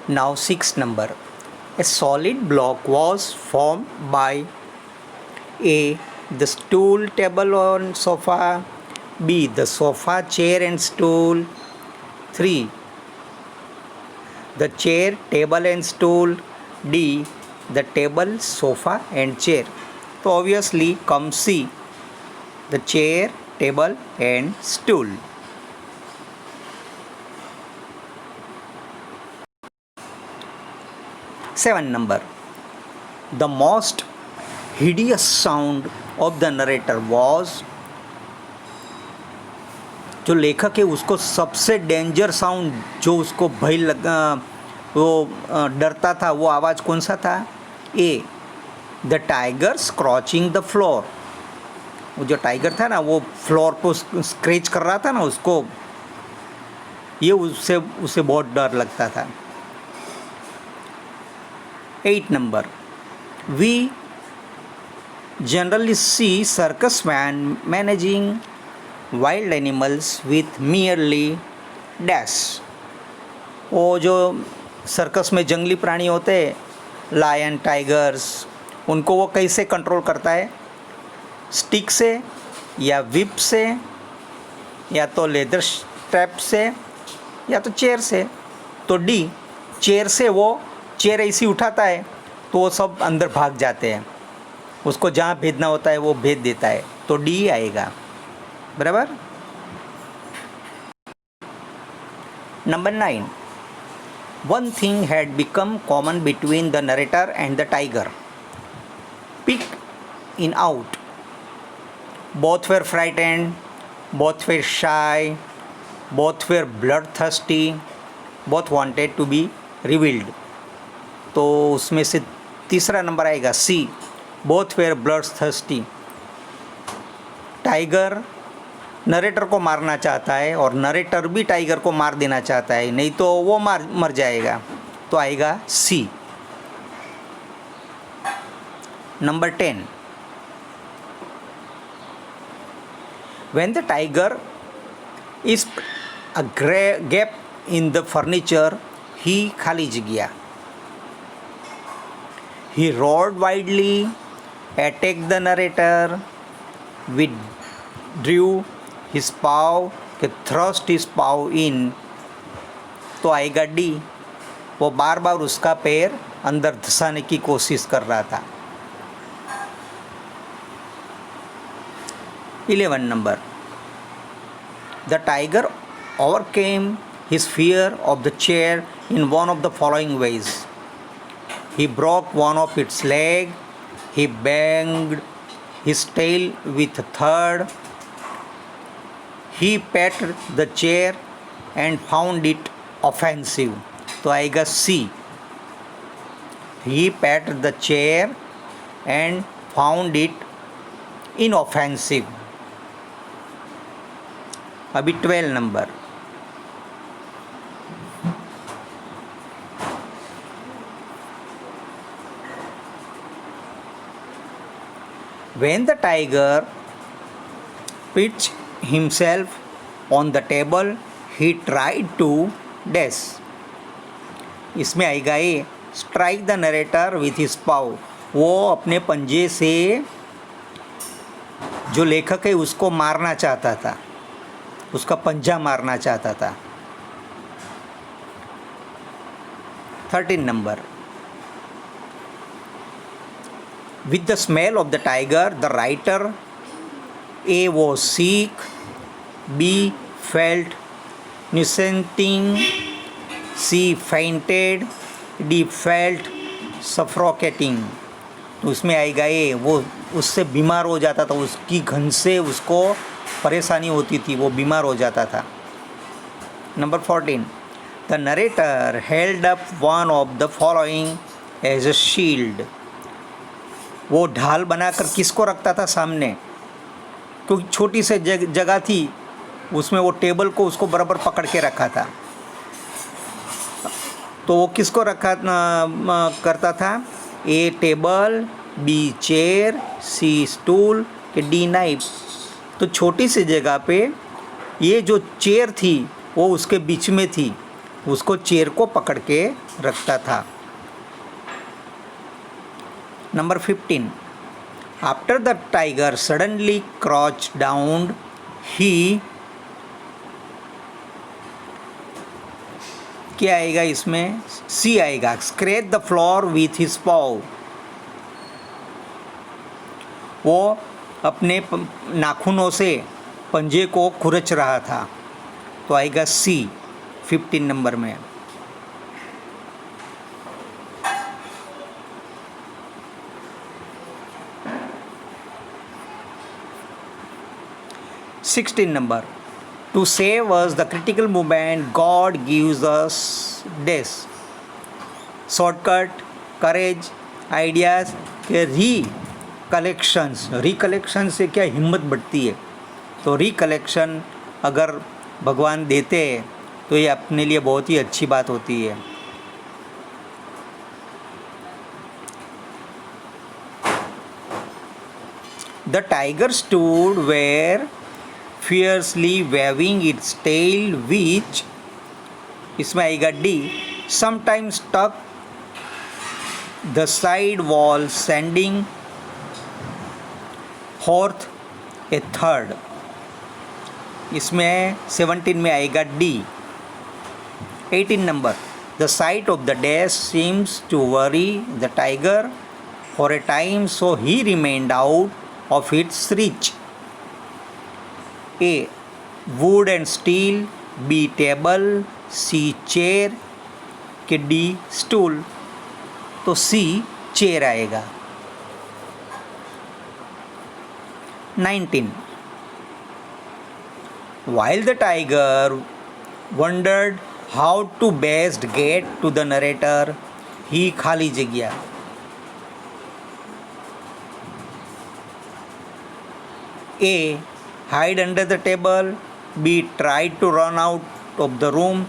Now, sixth number. A solid block was formed by A. The stool, table, and sofa. B. The sofa, chair, and stool. 3. The chair, table, and stool. D. The table, sofa, and chair. So obviously comes C. The chair, table, and stool. Seven number. The most hideous sound of the narrator was, जो लेखक है उसको सबसे danger sound, जो उसको भय लगा, वो डरता था, वो आवाज़ कौन सा था? A. The tiger scratching the floor. वो जो टाइगर था ना, वो फ्लोर पर स्क्रैच कर रहा था ना उसको, ये उससे उसे बहुत डर लगता था. 8 number. We generally see circus man managing wild animals with merely dash. वो जो सर्कस में जंगली प्राणी होते हैं, लायन, टाइगर्स, उनको वो कैसे कंट्रोल करता है? स्टिक से, या विप से, या तो लेदर स्ट्रैप से, या तो चेयर से. तो डी. चेयर से वो चेयर ऐसी उठाता है तो वो सब अंदर भाग जाते हैं, उसको जहाँ भेजना होता है वो भेज देता है. तो डी आएगा. बराबर. Number 9. One thing had become common between the narrator and the tiger. Pick in out. Both were frightened, both were shy, both were bloodthirsty, both wanted to be revealed. तो उसमें से तीसरा नंबर आएगा C. Both were bloodthirsty. Tiger narrator को मारना चाहता है और नरेटर भी टाइगर को मार देना चाहता है, नहीं तो वो मर जाएगा. तो आएगा C. Number 10. When the tiger is a gap in the furniture, ही खाली जगह. He roared wildly, attacked the narrator, withdrew his paw, thrust his paw in. तो आएगा डी. वो बार बार उसका पैर अंदर धंसाने की कोशिश कर रहा था. 11 number. The tiger overcame his fear of the chair in one of the following ways. He broke one of its legs. He banged his tail with a third. He patted the chair and found it offensive. तो आएगा सी. He patted the chair and found it inoffensive. अभी 12 number. When the tiger pitched himself on the table, he tried to dash. इसमें आएगा ये strike the narrator with his paw. वो अपने पंजे से जो लेखक है उसको मारना चाहता था, उसका पंजा मारना चाहता था. 13 number. With the smell of the tiger, the writer A was sick, B felt nauseating, C fainted, D felt suffocating. तो उसमें आएगा ये, वो उससे बीमार हो जाता था, उसकी गंध से उसको परेशानी होती थी, वो बीमार हो जाता था. Number 14. The narrator held up one of the following as a shield. वो ढाल बनाकर किसको रखता था सामने? क्योंकि छोटी सी जगह थी, उसमें वो टेबल को उसको बराबर पकड़ के रखा था. तो वो किसको रखा करता था? ए टेबल, बी चेयर, सी स्टूल, डी नाइफ. तो छोटी सी जगह पे ये जो चेयर थी वो उसके बीच में थी, उसको चेयर को पकड़ के रखता था। Number 15, after the tiger suddenly crouch down he, क्या आएगा इसमें? सी आएगा। Scratch the floor with his paw, वो अपने नाखूनों से पंजे को खुरच रहा था, तो आएगा सी 15 नंबर में। Sixteen number, to save us the critical movement God gives us this, shortcut, courage, ideas के रिकलेक्शंस। रिकलेक्शन से क्या हिम्मत बढ़ती है, तो रिकलेक्शन अगर भगवान देते हैं तो ये अपने लिए बहुत ही अच्छी बात होती है। The tiger stood where fiercely waving its tail which, इसमें आएगा D, sometimes stuck the side wall sending forth a third, इसमें 17 में आएगा D. 18 number, the sight of the dash seems to worry the tiger for a time so he remained out of its reach. A, wood and steel, B, table, C, chair, के D, stool, तो C, chair आएगा। 19, while the tiger wondered how to best get to the narrator, he खाली जगह, A, hide under the table, B, tried to run out of the room,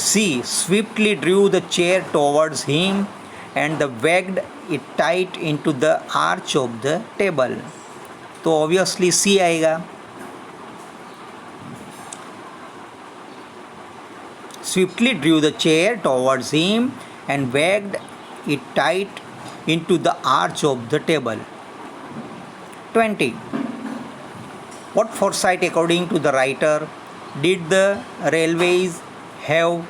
C, swiftly drew the chair towards him and wagged it tight into the arch of the table, तो obviously C आएगा। Swiftly drew the chair towards him and wagged it tight into the arch of the table. 20, what foresight according to the writer did the railways have,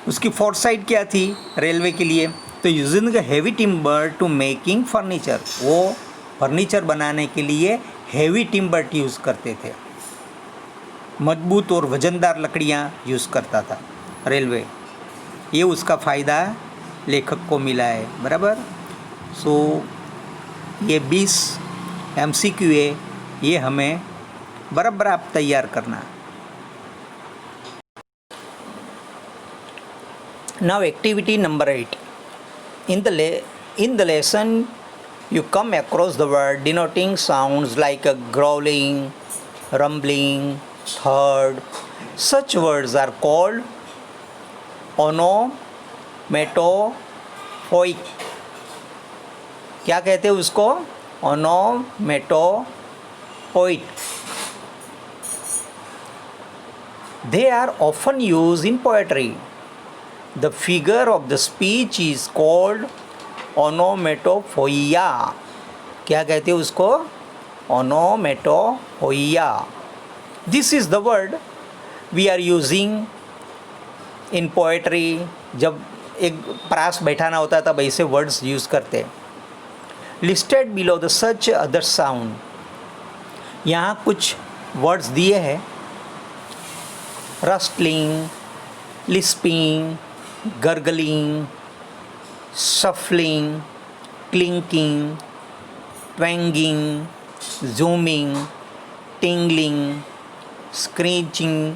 उसकी foresight क्या थी railway के लिए? तो using heavy timber to making furniture, वो furniture बनाने के लिए हैवी टिम्बर यूज़ करते थे, मजबूत और वजनदार लकड़ियाँ यूज़ करता था रेलवे। ये उसका फ़ायदा लेखक को मिला है, बराबर। सो ये 20 MCQ है, ये हमें बराबर आप तैयार करना। Now activity number 8. In the lesson you come across the word denoting sounds like a growling, rumbling, third. Such words are called onomatopoeic. क्या कहते हैं उसको? onomatopoeic. They are often used in poetry. The figure of the speech is called onomatopoeia. क्या कहते हैं उसको? onomatopoeia. This is the word we are using in poetry. जब एक प्रास बैठाना होता है तब ऐसे वर्ड्स यूज़ करते हैं। Listed below the such other sound. यहाँ कुछ वर्ड्स दिए हैं: rustling, lisping, gurgling, shuffling, clinking, twanging, zooming, tingling, screeching,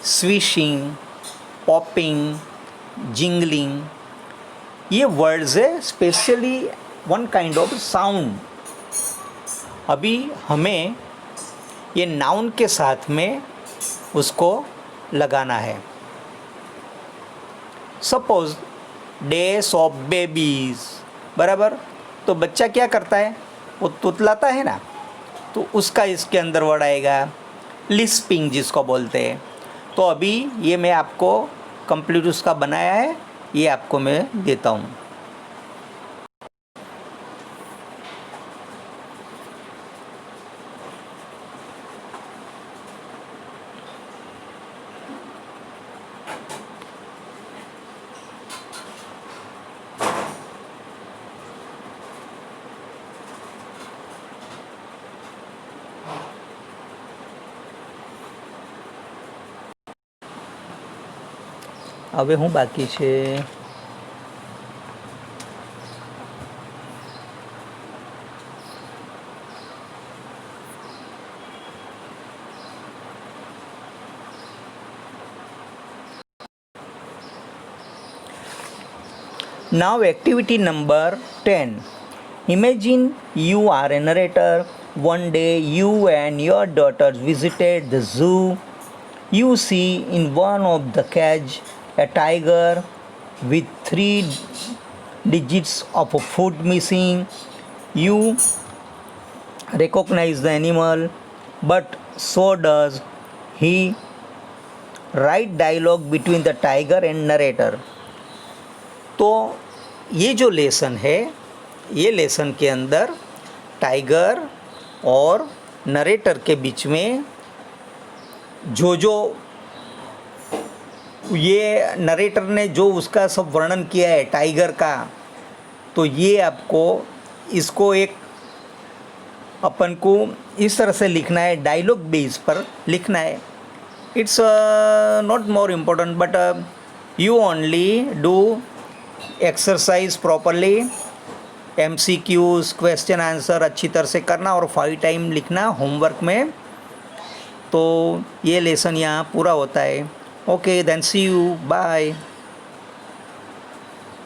swishing, popping, jingling. ये वर्ड्स है specially one kind of sound. अभी हमें ये नाउन के साथ में उसको लगाना है। सपोज डेज ऑफ बेबीज़, बराबर। तो बच्चा क्या करता है? वो तुतलाता है ना, तो उसका इसके अंदर वर्ड आएगा। लिस्पिंग जिसको बोलते हैं। तो अभी ये मैं आपको कंप्लीट उसका बनाया है, ये आपको मैं देता हूँ। હવે હું બાકી છે Now activity number 10. Imagine you are a narrator. One day you and your daughters visited the zoo. You see in one of the cage a tiger with 3 digits of a foot missing. You recognize the animal, but so does he. Write dialogue between the tiger and narrator. तो ये जो lesson है, ये lesson के अंदर tiger और narrator के बीच में जो ये नरेटर ने जो उसका सब वर्णन किया है टाइगर का, तो ये आपको इसको एक अपन को इस तरह से लिखना है, डायलॉग बेस पर लिखना है. It's not more important but you only do exercise properly, MCQs question answer अच्छी तरह से करना और 5 टाइम लिखना होमवर्क में. तो ये लेसन यहाँ पूरा होता है. Okay then see you, bye.